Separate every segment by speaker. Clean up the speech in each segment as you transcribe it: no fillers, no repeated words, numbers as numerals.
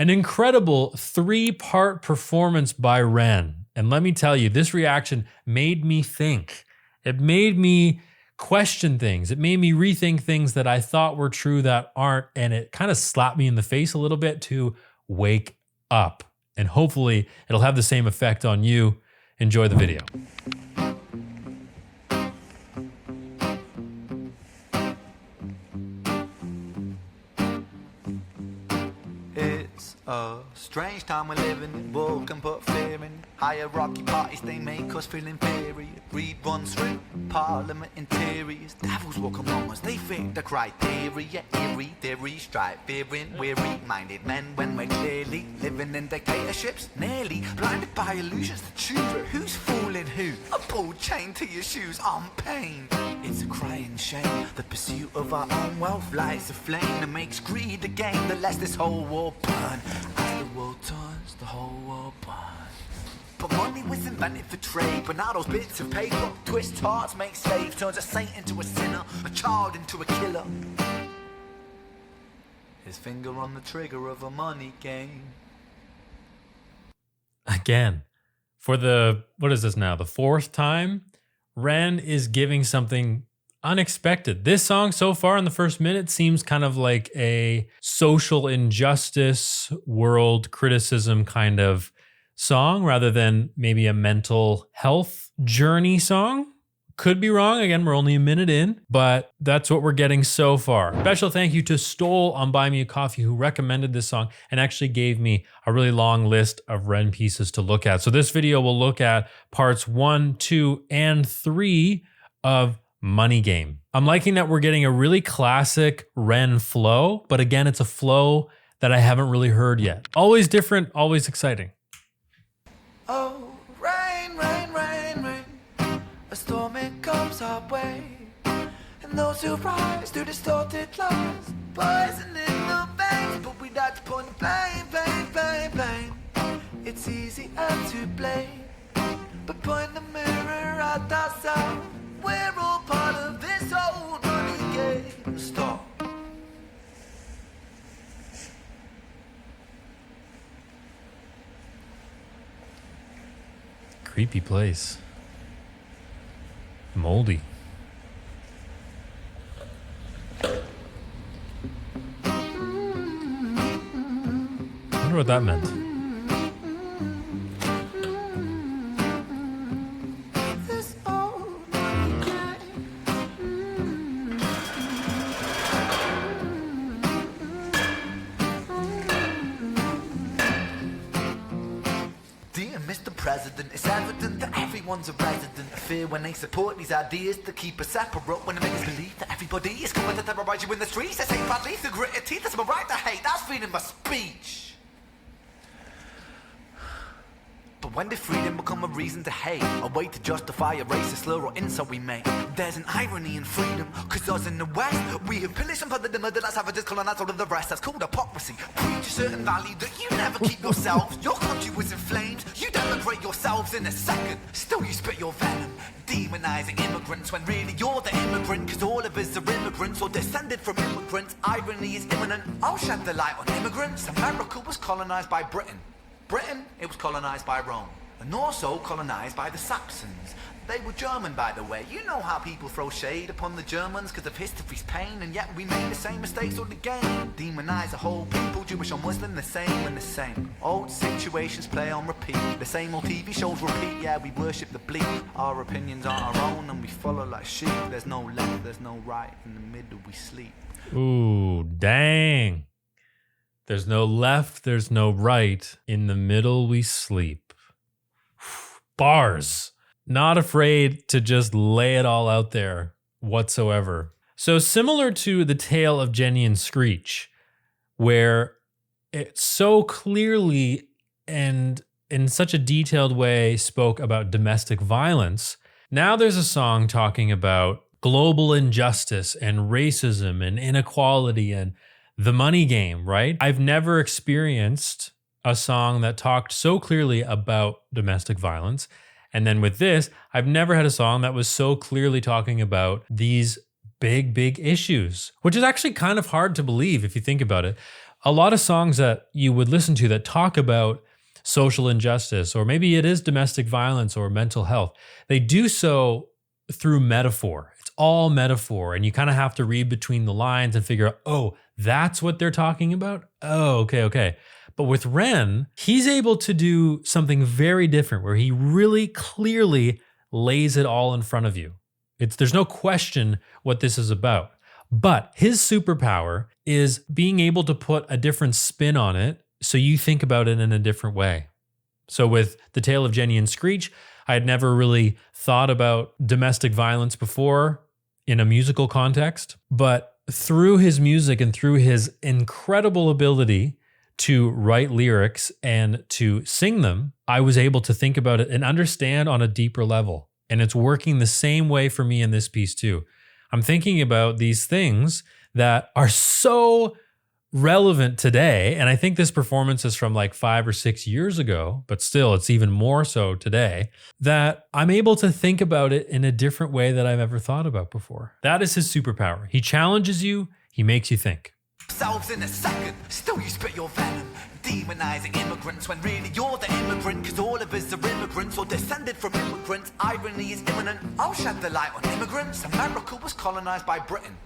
Speaker 1: An incredible 3-part performance by Ren. And let me tell you, this reaction made me think. It made me question things. It made me rethink things that I thought were true that aren't. And it kind of slapped me in the face a little bit to wake up. And hopefully it'll have the same effect on you. Enjoy the video.
Speaker 2: It's a strange time we're living in. War can put fear in. Hierarchy parties, they make us feel inferior. Greed runs through parliament interiors. Devils walk among us, they fit the criteria. Eerie theories, strive fearing, weary-minded men when we're clearly living in dictatorships. Nearly blinded by illusions to choose who's fooling who. A ball chained to your shoes on pain. It's a crying shame. The pursuit of our own wealth lights a flame that makes greed a game that lets this whole war burn. As the world turns, the whole world burns. But money was invented for trade. But now those bits of paper twist hearts, make slaves, turns a saint into a sinner, a child into a killer. His finger on the trigger of a money game.
Speaker 1: Again, for the, what is this now, the 4th time? Ren is giving something unexpected. This song so far in the first minute seems kind of like a social injustice, world criticism kind of song rather than maybe a mental health journey song. Could be wrong. Again, we're only a minute in, but that's what we're getting so far. Special thank you to Stoll on Buy Me a Coffee, who recommended this song and actually gave me a really long list of Ren pieces to look at. So this video will look at parts 1, 2, and 3 of Money Game. I'm liking that we're getting a really classic Ren flow, but again, it's a flow that I haven't really heard yet. Always different, always exciting.
Speaker 2: Oh, rain, rain, rain, rain. A storm, it comes our way. And those who rise to distorted lies, poison in the veins. But we like to point the blame, blame, blame, blame. It's easier to blame, but point the mirror at ourselves. We're all part of this old money game. Stop.
Speaker 1: Creepy place. Moldy. I wonder what that meant.
Speaker 2: This old money game. Dear Mr. President, it's evident that everyone's a resident of fear when they support these ideas that keep us separate, when they make us believe that everybody is coming to terrorize you in the streets. They say badly through gritted teeth, that's my right to hate, that's freedom of speech. But when did freedom become a reason to hate? A way to justify a racist slur or insult we make? There's an irony in freedom, cause us in the West, we have pillaged and plundered the murder that's savages, colonized all of the rest. That's called hypocrisy. Preach a certain value that you never keep yourselves. Your country was in flames, you denigrate yourselves in a second. Still you spit your venom, demonizing immigrants when really you're the immigrant, cause all of us are immigrants or descended from immigrants. Irony is imminent. I'll shed the light on immigrants. America was colonized by Britain. Britain, it was colonized by Rome, and also colonized by the Saxons. They were German, by the way. You know how people throw shade upon the Germans because of history's pain, and yet we made the same mistakes all again. Demonize a whole people, Jewish or Muslim, the same and the same. Old situations play on repeat, the same old TV shows repeat. Yeah, we worship the bleak. Our opinions aren't our own, and we follow like sheep. There's no left, there's no right. In the middle we sleep.
Speaker 1: Ooh, dang. There's no left, there's no right. In the middle, we sleep. Bars. Not afraid to just lay it all out there whatsoever. So similar to the tale of Jenny and Screech, where it so clearly and in such a detailed way spoke about domestic violence, now there's a song talking about global injustice and racism and inequality and the money game, right? I've never experienced a song that talked so clearly about domestic violence. And then with this, I've never had a song that was so clearly talking about these big, big issues, which is actually kind of hard to believe if you think about it. a lot of songs that you would listen to that talk about social injustice, or maybe it is domestic violence or mental health, they do so through metaphor. It's all metaphor. And you kind of have to read between the lines and figure out, oh, that's what they're talking about? Oh, okay. But with Ren, he's able to do something very different where he really clearly lays it all in front of you. There's no question what this is about. But his superpower is being able to put a different spin on it so you think about it in a different way. So with The Tale of Jenny and Screech, I had never really thought about domestic violence before in a musical context. But through his music and through his incredible ability to write lyrics and to sing them, I was able to think about it and understand on a deeper level. And it's working the same way for me in this piece too. I'm thinking about these things that are so relevant today. And I think this performance is from like 5 or 6 years ago, but still it's even more so today, that I'm able to think about it in a different way that I've ever thought about before. That is his superpower. He challenges you, he makes you think.
Speaker 2: Selves in a second, still you spit your venom, demonizing immigrants when really you're the immigrant, cause all of us are immigrants or descended from immigrants. Irony is imminent, I'll shed the light on immigrants. America was colonized by Britain.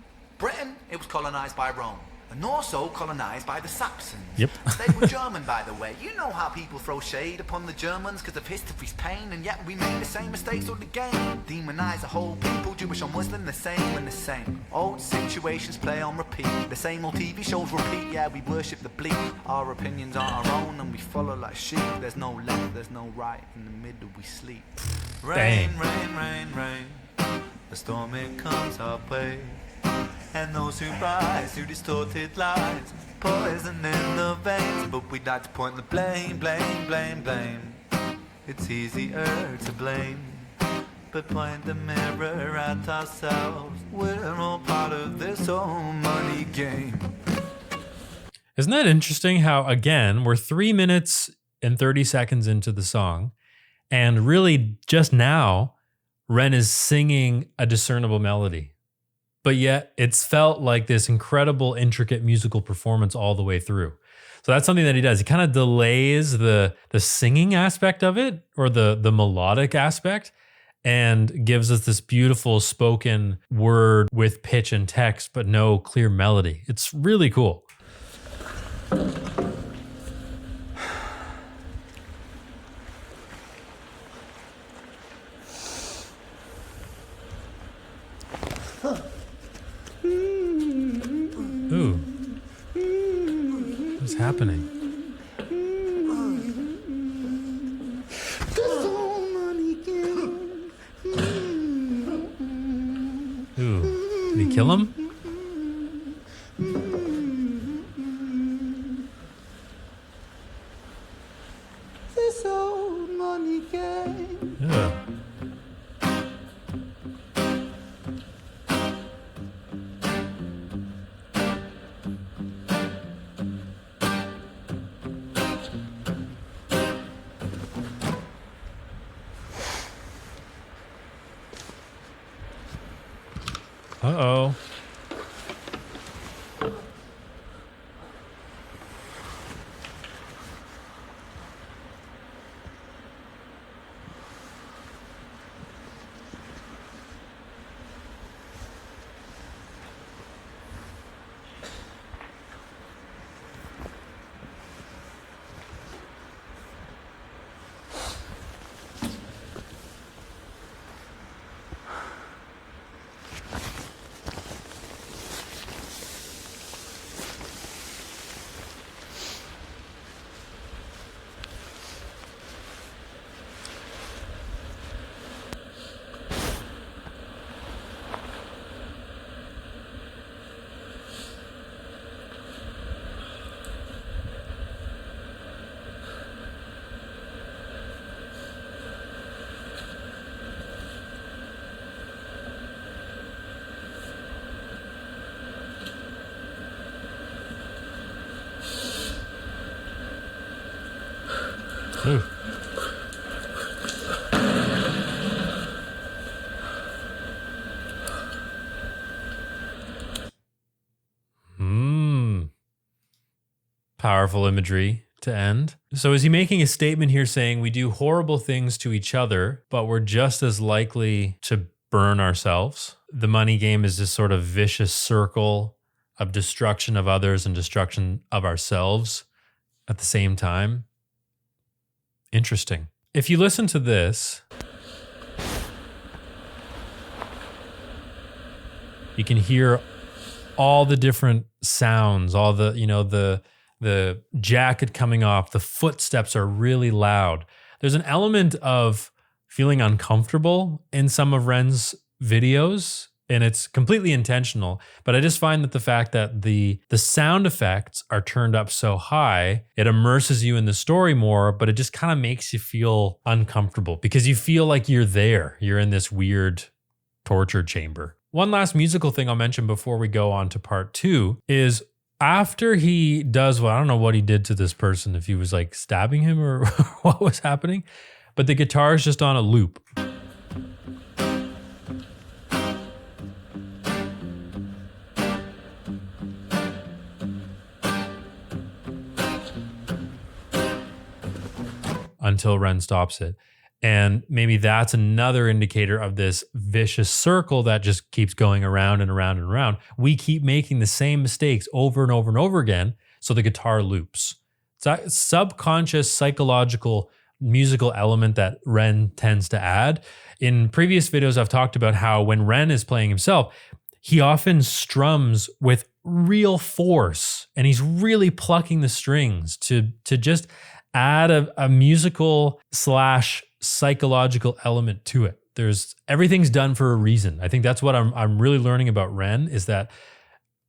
Speaker 2: It was colonized by Rome. And also colonized by the Saxons.
Speaker 1: Yep.
Speaker 2: They were German, by the way. You know how people throw shade upon the Germans because of history's pain, and yet we made the same mistakes all again. Demonize a whole people, Jewish or Muslim, the same and the same. Old situations play on repeat. The same old TV shows repeat. Yeah, we worship the bleak. Our opinions are our own and we follow like sheep. There's no left, there's no right. In the middle we sleep. Rain, rain, rain, rain. The storm it comes our way. And those who rise through distorted lies, poison in the veins. But we'd like to point the blame. It's easier to blame, but point the mirror at ourselves. We're all part of this whole money game.
Speaker 1: Isn't that interesting how, again, we're 3 minutes and 30 seconds into the song, and really just now, Ren is singing a discernible melody. But yet it's felt like this incredible, intricate musical performance all the way through. So that's something that he does. He kind of delays the singing aspect of it, or the melodic aspect, and gives us this beautiful spoken word with pitch and text, but no clear melody. It's really cool. Ooh. What's happening? Ooh. Did he kill him? Yeah. Uh-oh. Ooh. powerful imagery to end. So is he making a statement here saying we do horrible things to each other, but we're just as likely to burn ourselves? The money game is this sort of vicious circle of destruction of others and destruction of ourselves at the same time. Interesting. If you listen to this, you can hear all the different sounds, all the, the jacket coming off, the footsteps are really loud. There's an element of feeling uncomfortable in some of Ren's videos, and it's completely intentional. But I just find that the fact that the sound effects are turned up so high, it immerses you in the story more, but it just kind of makes you feel uncomfortable because you feel like you're there. You're in this weird torture chamber. One last musical thing I'll mention before we go on to part 2 is after he does, well, I don't know what he did to this person, if he was like stabbing him or what was happening, but the guitar is just on a loop. Until Ren stops it. And maybe that's another indicator of this vicious circle that just keeps going around and around and around. We keep making the same mistakes over and over and over again, so the guitar loops. It's a subconscious psychological musical element that Ren tends to add. In previous videos, I've talked about how when Ren is playing himself, he often strums with real force, and he's really plucking the strings to just add a musical / psychological element to it. Everything's done for a reason. I think that's what I'm really learning about Ren, is that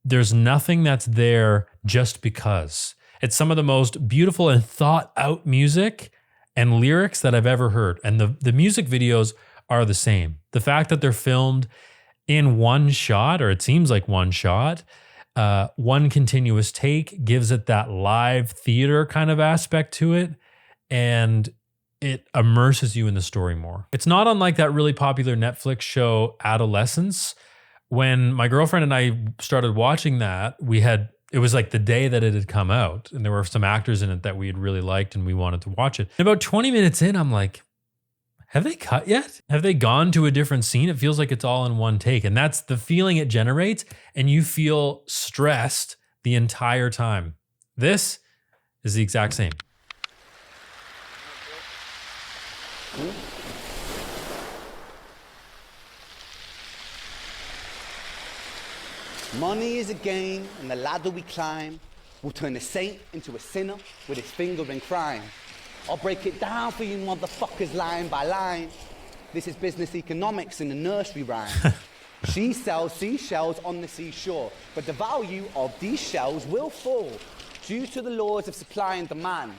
Speaker 1: there's nothing that's there just because. It's some of the most beautiful and thought out music and lyrics that I've ever heard. And the music videos are the same. The fact that they're filmed in one shot, or it seems like one shot, one continuous take, gives it that live theater kind of aspect to it. And it immerses you in the story more. It's not unlike that really popular Netflix show, Adolescence. When my girlfriend and I started watching that, it was like the day that it had come out, and there were some actors in it that we had really liked and we wanted to watch it. And about 20 minutes in, I'm like, have they cut yet? Have they gone to a different scene? It feels like it's all in one take. And that's the feeling it generates, and you feel stressed the entire time. This is the exact same.
Speaker 3: Money is a game, and the ladder we climb will turn a saint into a sinner with his finger in crime. I'll break it down for you motherfuckers line by line. This is business economics in a nursery rhyme. She sells seashells on the seashore, but the value of these shells will fall due to the laws of supply and demand.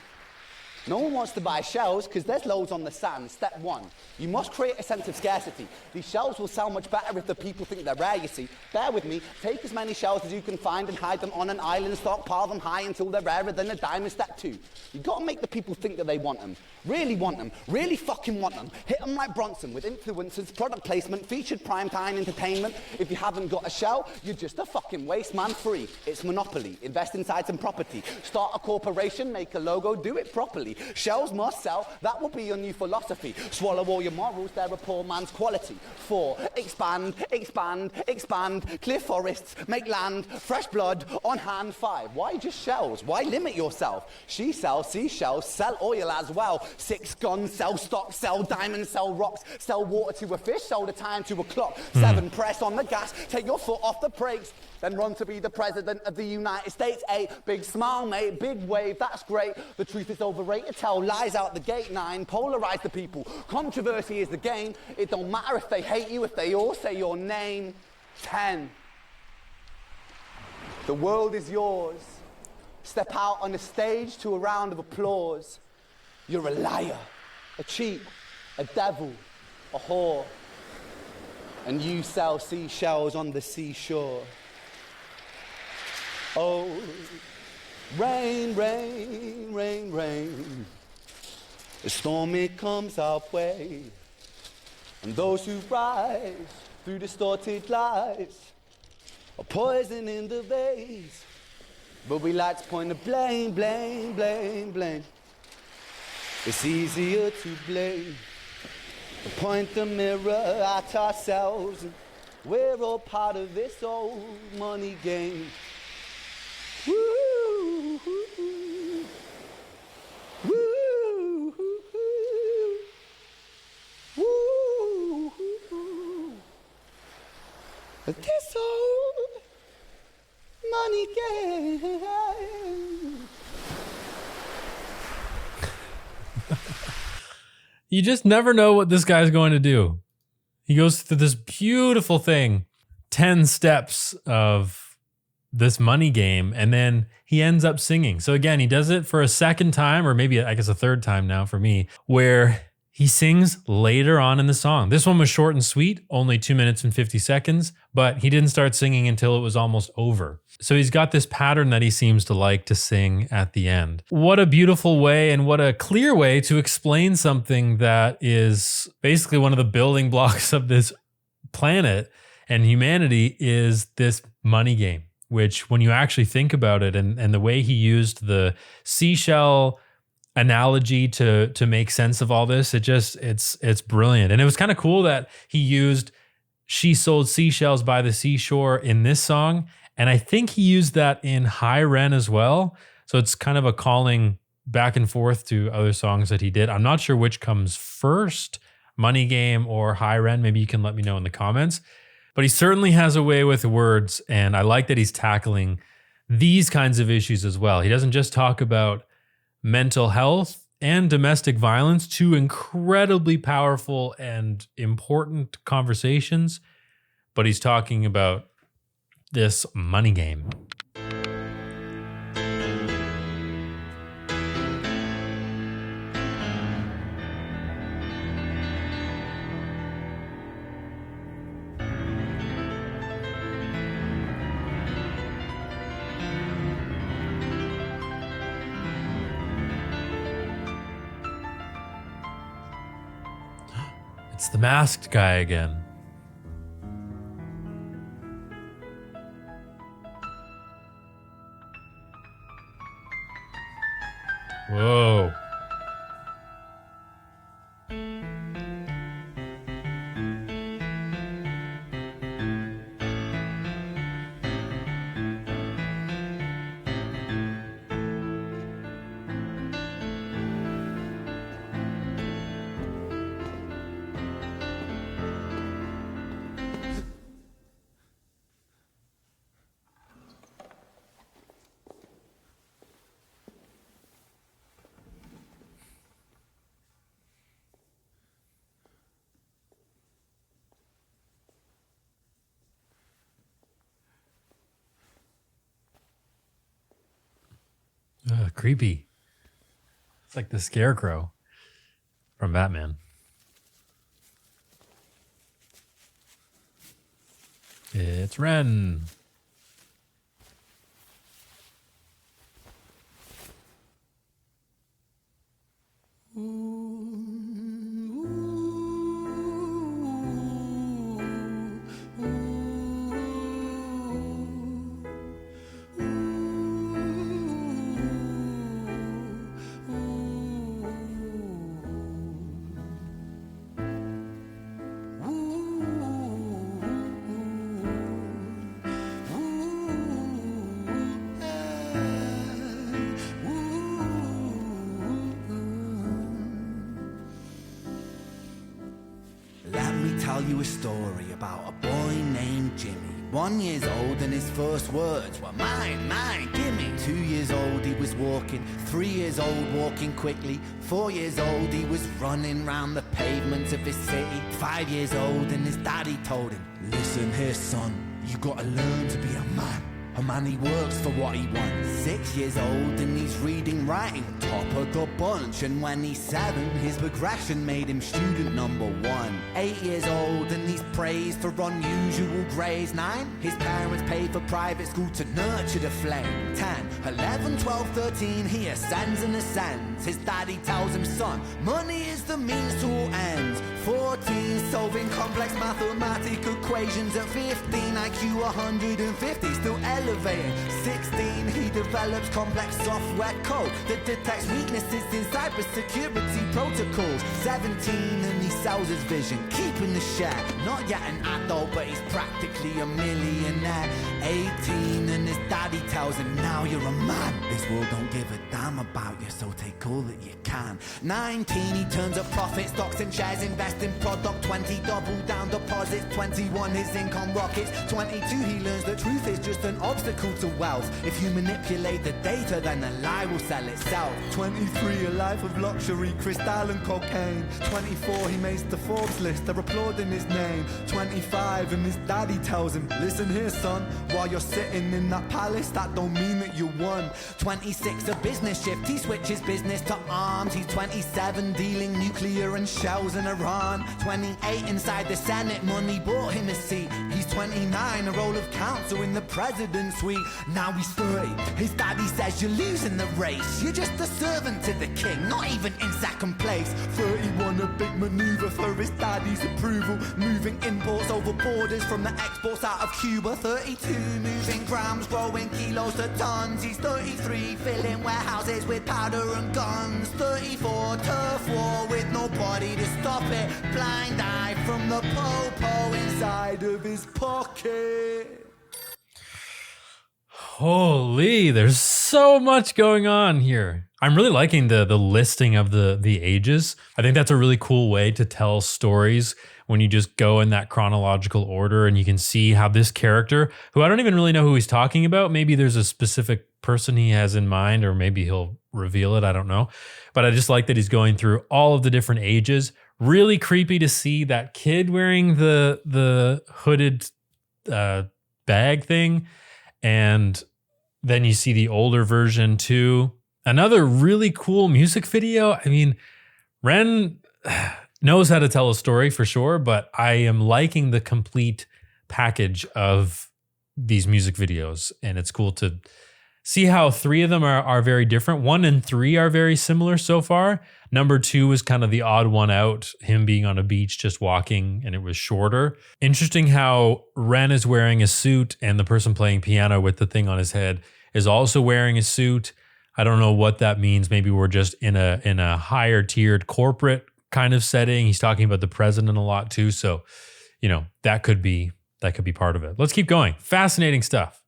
Speaker 3: No one wants to buy shells because there's loads on the sand. Step 1, you must create a sense of scarcity. These shells will sell much better if the people think they're rare, you see. Bear with me, take as many shells as you can find and hide them on an island, stockpile them high until they're rarer than a diamond. Step 2, you gotta make the people think that they want them. Really want them, really fucking want them. Hit them like Bronson with influencers, product placement, featured primetime entertainment. If you haven't got a shell, you're just a fucking waste man. Free, it's monopoly. Invest inside some property. Start a corporation, make a logo, do it properly. Shells must sell, that will be your new philosophy. Swallow all your morals, they're a poor man's quality. 4, expand, expand, expand. Clear forests, make land, fresh blood on hand. 5, why just shells? Why limit yourself? She sells seashells, sell oil as well. 6, guns, sell stock, sell diamonds, sell rocks, sell water to a fish, sell the time to a clock. 7, press on the gas, take your foot off the brakes, then run to be the president of the United States. 8, big smile, mate, big wave, that's great. The truth is overrated, tell lies out the gate. 9, polarize the people. Controversy is the game. It don't matter if they hate you, if they all say your name. 10, the world is yours. Step out on the stage to a round of applause. You're a liar, a cheat, a devil, a whore, and you sell seashells on the seashore. Oh, rain, rain, rain, rain. The storm, it comes our way. And those who rise through distorted lies are poison in the vase. But we like to point the blame, blame, blame, blame. It's easier to blame. To point the mirror at ourselves. We're all part of this old money game. Woo, woo, woo. Woo, woo, woo. This old money game.
Speaker 1: You just never know what this guy's going to do. He goes through this beautiful thing, 10 steps of this money game, and then he ends up singing. So again, he does it for a second time, or maybe I guess a third time now for me, where he sings later on in the song. This one was short and sweet, only 2 minutes and 50 seconds, but he didn't start singing until it was almost over. So he's got this pattern that he seems to like to sing at the end. What a beautiful way and what a clear way to explain something that is basically one of the building blocks of this planet and humanity is this money game, which when you actually think about it and the way he used the seashell analogy to make sense of all this, it's brilliant. And it was kind of cool that he used She Sold Seashells by the Seashore in this song. And I think he used that in High Ren as well. So it's kind of a calling back and forth to other songs that he did. I'm not sure which comes first, Money Game or High Ren. Maybe you can let me know in the comments. But he certainly has a way with words. And I like that he's tackling these kinds of issues as well. He doesn't just talk about mental health and domestic violence, two incredibly powerful and important conversations, but he's talking about this money game. It's the masked guy again. Whoa. Creepy. It's like the Scarecrow from Batman. It's Ren.
Speaker 2: Tell you a story about a boy named Jimmy. 1 year old and his first words were mine, mine, gimme. 2 years old he was walking, 3 years old walking quickly. 4 years old he was running round the pavements of his city. 5 years old and his daddy told him, listen here son, you gotta learn to be a man. A man he works for what he wants. 6 years old and he's reading, writing, top of the bunch, and when he's 7, his progression made him student number 1. 8 years old and he's praised for unusual grades. 9, his parents paid for private school to nurture the flame. 10, 11, 12, 13, he ascends and ascends. His daddy tells him, son, money is the means to all ends. 14, solving complex mathematical equations. At 15, IQ 150, still elevating. 16, he develops complex software code that detects weaknesses in cybersecurity protocols. 17, and he sells his vision, keeping the share. Not yet an adult, but he's practically a millionaire. 18, and his daddy tells him, now you're a man. This world don't give a damn about you, so take all that you can. 19, he turns a profit, stocks and shares, invest in product. 20, double down deposits. 21, his income rockets. 22, he learns that truth is just an obstacle to wealth. If you manipulate the data, then the lie will sell itself. 23, a life of luxury, crystal and cocaine. 24, he makes the Forbes list, they're applauding his name. 25, and his daddy tells him, listen here, son, while you're sitting in that palace, that don't mean that you won. 26, a business shift, he switches business to arms. He's 27, dealing nuclear and shells in Iran. 28, inside the Senate, money bought him a seat. He's 29, a role of counsel in the president's suite. Now he's 30, his daddy says you're losing the race. You're just a servant to the king, not even in second place. 31, a big maneuver for his daddy's approval, moving imports over borders from the exports out of Cuba. 32, moving grams, growing kilos to tons. He's 33, filling warehouses with powder and guns. 34, turf war with nobody to stop it. Blind eye from the po-po inside of his pocket.
Speaker 1: Holy, there's so much going on here. I'm really liking the listing of the ages. I think that's a really cool way to tell stories when you just go in that chronological order and you can see how this character, who I don't even really know who he's talking about, maybe there's a specific person he has in mind, or maybe he'll reveal it, I don't know. But I just like that he's going through all of the different ages. Really creepy to see that kid wearing the hooded bag thing. And then you see the older version too. Another really cool music video. I mean, Ren knows how to tell a story for sure, but I am liking the complete package of these music videos. And it's cool to see how 3 of them are very different. 1 and 3 are very similar so far. Number 2 is kind of the odd one out, him being on a beach just walking, and it was shorter. Interesting how Ren is wearing a suit and the person playing piano with the thing on his head is also wearing a suit. I don't know what that means. Maybe we're just in a higher tiered corporate kind of setting. He's talking about the president a lot too. So, that could be part of it. Let's keep going. Fascinating stuff.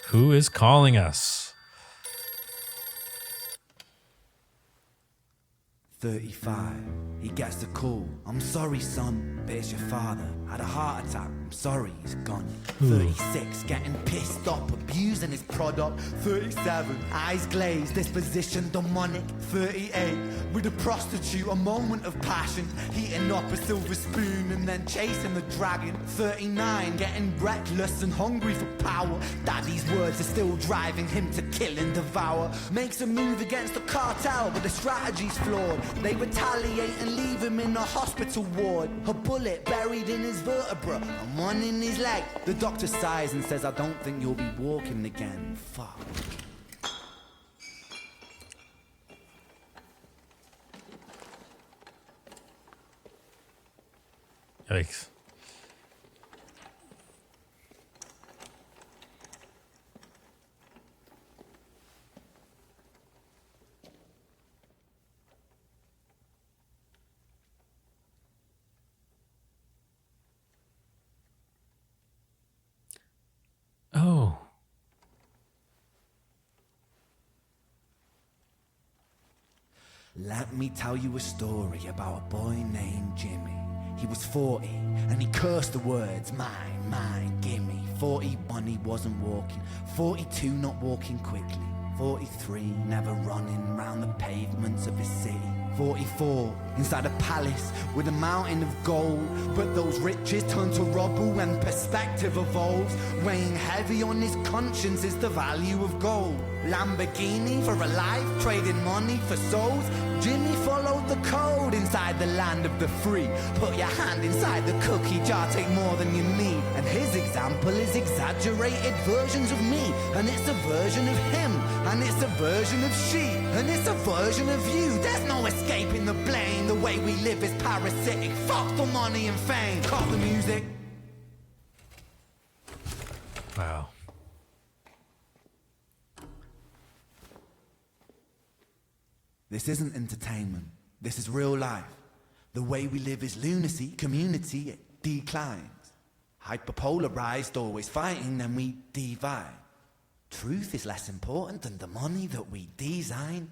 Speaker 1: Who is calling us?
Speaker 2: 35, he gets the call. I'm sorry, son, but it's your father. Had a heart attack. I'm sorry, he's gone. 36, getting pissed off, abusing his product. 37, eyes glazed, disposition demonic. 38, with a prostitute, a moment of passion, heating up a silver spoon and then chasing the dragon. 39, getting reckless and hungry for power. Daddy's words are still driving him to kill and devour. Makes a move against the cartel, but the strategy's flawed. They retaliate and leave him in a hospital ward. A bullet buried in his vertebra and one in his leg. The doctor sighs and says, I don't think you'll be walking again. Fuck.
Speaker 1: Yikes. Oh.
Speaker 2: Let me tell you a story about a boy named Jimmy. He was 40 and he cursed the words, mine, gimme. 41 he wasn't walking, 42 not walking quickly,
Speaker 3: 43, never running round the pavements of his city. 44, inside a palace with a mountain of gold. But those riches turn to rubble when perspective evolves. Weighing heavy on his conscience is the value of gold. Lamborghini for a life, trading money for souls. Jimmy followed the code inside the land of the free. Put your hand inside the cookie jar, take more than you need. And his example is exaggerated versions of me. And it's a version of him, and it's a version of she, and it's a version of you. There's no escaping the blame. The way we live is parasitic. Fuck for money and fame. Cut the music.
Speaker 1: Wow.
Speaker 3: This isn't entertainment. This is real life. The way we live is lunacy, community, it declines. Hyperpolarized, always fighting, then we divide. Truth is less important than the money that we designed.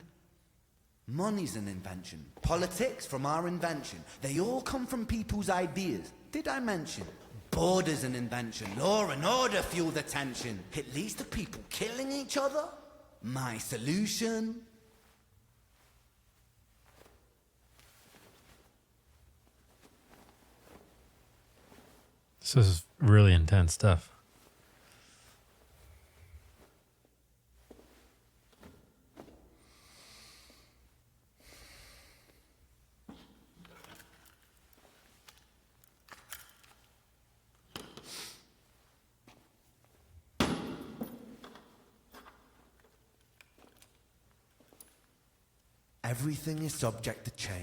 Speaker 3: Money's an invention. Politics from our invention. They all come from people's ideas. Did I mention? Border's an invention. Law and order fuel the tension. It leads to people killing each other. My solution?
Speaker 1: This is really intense stuff.
Speaker 3: Everything is subject to change.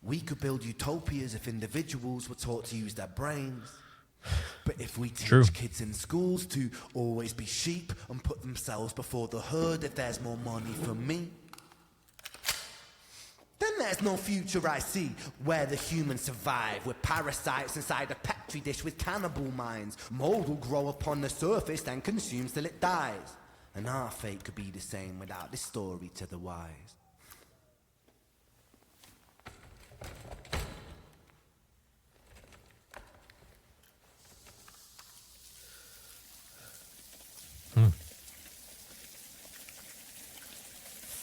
Speaker 3: We could build utopias if individuals were taught to use their brains. But if we teach kids in schools to always be sheep and put themselves before the herd if there's more money for me, then there's no future I see where the humans survive. We're parasites inside a petri dish with cannibal minds. Mold will grow upon the surface then consumes till it dies. And our fate could be the same without this story to the wise.
Speaker 1: Hmm.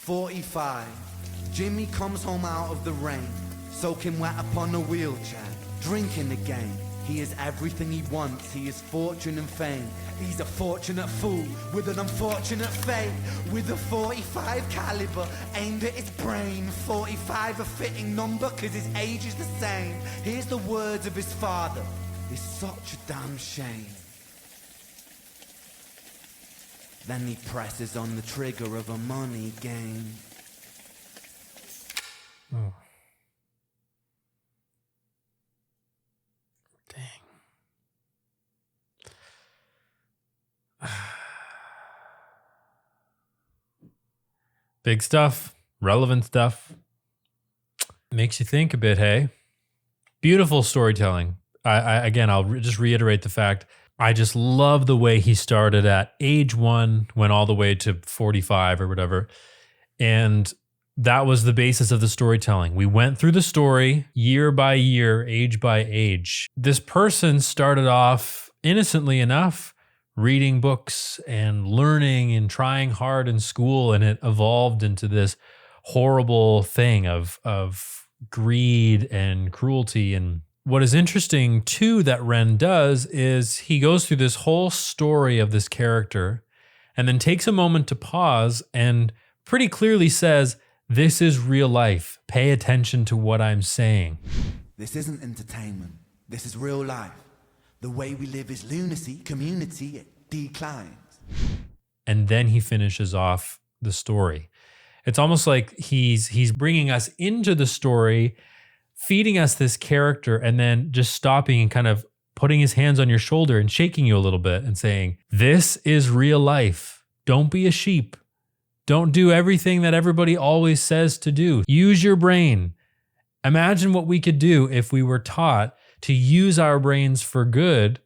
Speaker 3: 45. Jimmy comes home out of the rain, soaking wet upon a wheelchair, drinking again. He is everything he wants, he is fortune and fame. He's a fortunate fool with an unfortunate fate. With a 45 caliber aimed at his brain. 45 a fitting number cause his age is the same. Here's the words of his father, it's such a damn shame. Then he presses on the trigger of a money game.
Speaker 1: Oh. Dang. Big stuff, relevant stuff. Makes you think a bit, hey? Beautiful storytelling. Again, I'll just reiterate the fact, I just love the way he started at age 1, went all the way to 45 or whatever. And that was the basis of the storytelling. We went through the story year by year, age by age. This person started off innocently enough, reading books and learning and trying hard in school, and it evolved into this horrible thing of greed and cruelty. And what is interesting too that Ren does is he goes through this whole story of this character and then takes a moment to pause and pretty clearly says, this is real life. Pay attention to what I'm saying.
Speaker 3: This isn't entertainment. This is real life. The way we live is lunacy, community, it declines.
Speaker 1: And then he finishes off the story. It's almost like he's bringing us into the story, feeding us this character, and then just stopping and kind of putting his hands on your shoulder and shaking you a little bit and saying, this is real life. Don't be a sheep. Don't do everything that everybody always says to do. Use your brain. Imagine what we could do if we were taught to use our brains for good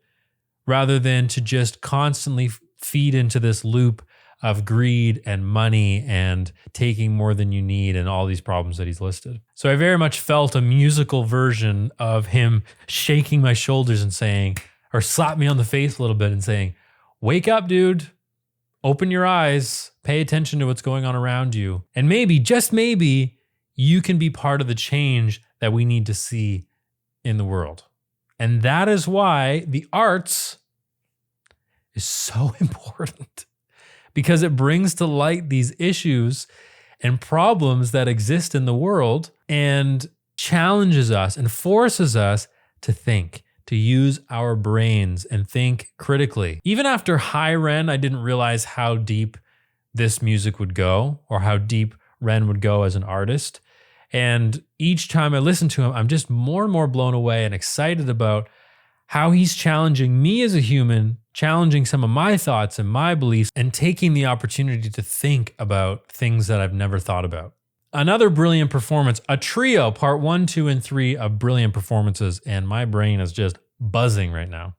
Speaker 1: rather than to just constantly feed into this loop of greed and money and taking more than you need and all these problems that he's listed. So I very much felt a musical version of him shaking my shoulders and saying, or slap me on the face a little bit and saying, wake up, dude. Open your eyes, pay attention to what's going on around you, and maybe, just maybe, you can be part of the change that we need to see in the world. And that is why the arts is so important, because it brings to light these issues and problems that exist in the world and challenges us and forces us to think, to use our brains and think critically. Even after Hi Ren, I didn't realize how deep this music would go or how deep Ren would go as an artist. And each time I listen to him, I'm just more and more blown away and excited about how he's challenging me as a human, challenging some of my thoughts and my beliefs, and taking the opportunity to think about things that I've never thought about. Another brilliant performance, a trio, part 1, 2, and 3 of brilliant performances, and my brain is just buzzing right now.